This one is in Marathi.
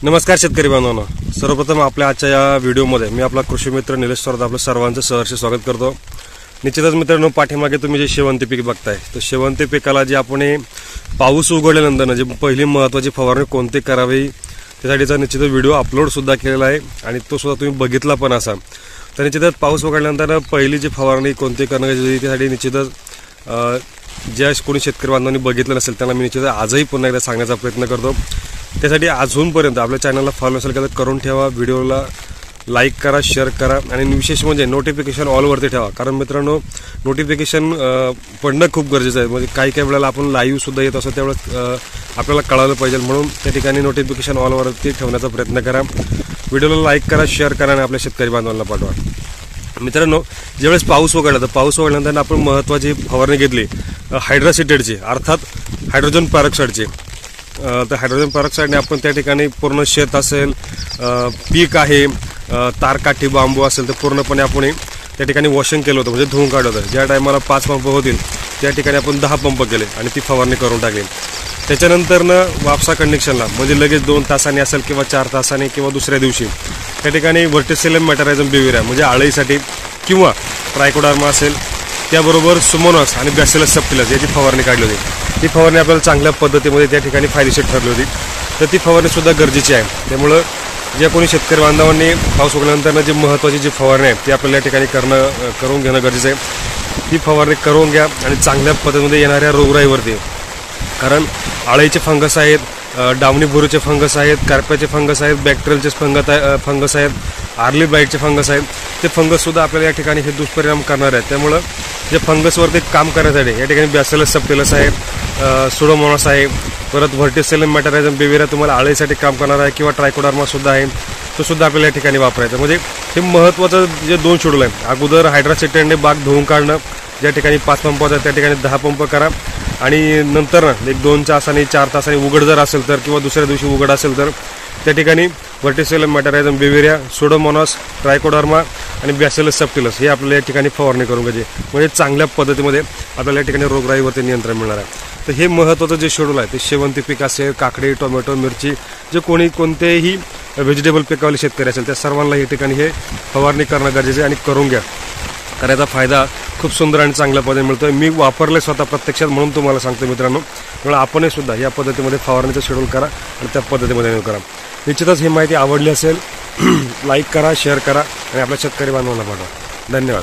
नमस्कार शेतकरी बांधवांनो, सर्वप्रथम आपल्या आजच्या या व्हिडिओमध्ये मी आपला कृषी मित्र निलेश स्वरात आपलं सर्वांचं सहर्ष स्वागत करतो। निश्चितच मित्रांनो, पाठीमागे तुम्ही जे शेवंती पीक बघताय, तर शेवंती पिकाला जे आपण पाऊस उघडल्यानंतर जे पहिली महत्त्वाची फवारणी कोणती करावी त्यासाठीचा निश्चितच व्हिडिओ अपलोड सुद्धा केलेला आहे आणि तो सुद्धा तुम्ही बघितला पण असा। तर निश्चितच पाऊस उघडल्यानंतर पहिली जी फवारणी कोणती करणं गरजेचं त्यासाठी निश्चितच ज्या कोणी शेतकरी बांधवांनी बघितलं नसेल त्यांना मी निश्चितच आजही पुन्हा एकदा सांगण्याचा प्रयत्न करतो। त्यासाठी अजूनपर्यंत आपल्या चॅनलला फॉलो नसेल तर करून ठेवा, व्हिडिओला लाईक करा, शेअर करा आणि विशेष म्हणजे नोटिफिकेशन ऑलवरती ठेवा। कारण मित्रांनो, नोटिफिकेशन पडणं खूप गरजेचं आहे। म्हणजे काही वेळेला आपण लाईव्ह सुद्धा येत असतो त्यावेळेस आपल्याला कळालं पाहिजे, म्हणून त्या ठिकाणी नोटिफिकेशन ऑलवरती ठेवण्याचा प्रयत्न करा। व्हिडिओला लाईक करा, शेअर करा आणि आपल्या शेतकरी बांधवांना पाठवा। मित्रांनो, ज्यावेळेस पाऊस उघडला तर पाऊस उघडल्यानंतर आपण महत्त्वाची फवारणी घेतली हायड्रासिटेडची, अर्थात हायड्रोजन पेरॉक्साईडची। तर हायड्रोजन पेरॉक्साईडने आपण त्या ठिकाणी पूर्ण शेत असेल, पीक आहे, तारकाठी बांबू असेल तर पूर्णपणे आपण त्या ठिकाणी वॉशिंग केलं होतं, म्हणजे धुवून काढलं होतं। ज्या टायमाला 5 पंप होतील त्या ठिकाणी आपण 10 पंप केले आणि ती फवारणी करून टाकली। त्याच्यानंतरनं वापसा कंडिशनला म्हणजे लगेच 2 तासांनी असेल किंवा 4 तासांनी किंवा दुसऱ्या दिवशी त्या ठिकाणी व्हर्टिसेलम मेटारायझम बिव्हिरिया म्हणजे आळीसाठी किंवा ट्रायकोडर्मा असेल, त्याबरोबर सुमोनस आणि बॅसिलस सबटिलस याची फवारणी काढली होती। ती फवारणी आपल्याला चांगल्या पद्धतीमध्ये त्या ठिकाणी फायदेशीर ठरली होती, तर ती फवारणी सुद्धा गरजेची आहे। त्यामुळं ज्या कोणी शेतकरी बांधवांनी पाऊस उघडल्यानंतर जी महत्त्वाची जी फवारणी आहे ती आपल्याला या ठिकाणी करून घेणं गरजेचं आहे। ती फवारणी करून घ्या आणि चांगल्या पद्धतीमध्ये येणाऱ्या रोगराईवरती, कारण आळीचे फंगस आहेत, डावणी भुरूचे फंगस आहेत, कार्प्याचे फंगस आहेत, बॅक्टेरियलचे फंगस आहेत, आर्ली ब्लाइटचे फंगस आहेत, ते फंगस सुद्धा आपल्याला या ठिकाणी हे दुष्परिणाम करणार आहेत। त्यामुळं जे फंगसवरती काम करण्यासाठी या ठिकाणी बॅसिलस सबटिलस आहे, सुडोमोनास आहे, परत व्हर्टिसेलम मेटारायझम बिव्हिरिया तुम्हाला आळीसाठी काम करणार आहे किंवा ट्रायकोडर्मा सुद्धा आहे, तो सुद्धा आपल्याला या ठिकाणी वापरायचा। म्हणजे हे महत्त्वाचं जे 2 शेड्यूल आहे, अगोदर हायड्रासिटेडने बाग धुवून काढणं, ज्या ठिकाणी 5 पंप होतात त्या ठिकाणी 10 पंप करा आणि नंतर एक 2 तासांनी 4 तासांनी उघड जर असेल तर किंवा दुसऱ्या दिवशी उघड असेल तर त्या ठिकाणी व्हर्टिसेलम मेटारायझम बिव्हिरिया, सुडोमोनास, ट्रायकोडर्मा आणि बॅसिलस सबटिलस हे आपल्याला या ठिकाणी फवारणी करून घ्यायची, म्हणजे चांगल्या पद्धतीमध्ये आपल्याला या ठिकाणी रोगराईवरती नियंत्रण मिळणार आहे। तर हे महत्त्वाचं जे शेड्यूल आहे ते शेवंती पीक असेल, काकडी, टोमॅटो, मिरची, जे कोणतेही व्हेजिटेबल पिकावाले शेतकरी असेल त्या सर्वांना या ठिकाणी हे फवारणी करणं गरजेचं आहे आणि करून घ्या, कारण याचा फायदा खूप सुंदर आणि चांगल्या पद्धतीने मिळतोय। मी वापरले स्वतः प्रत्यक्षात, म्हणून तुम्हाला सांगतो मित्रांनो। त्यामुळे आपणही सुद्धा या पद्धतीमध्ये फवारणीचं शेड्यूल करा आणि त्या पद्धतीमध्ये करा। निश्चितच ही माहिती आवडली असेल लाईक करा, शेअर करा आणि आपल्या शेतकरी बांधवांना पाठवा। धन्यवाद।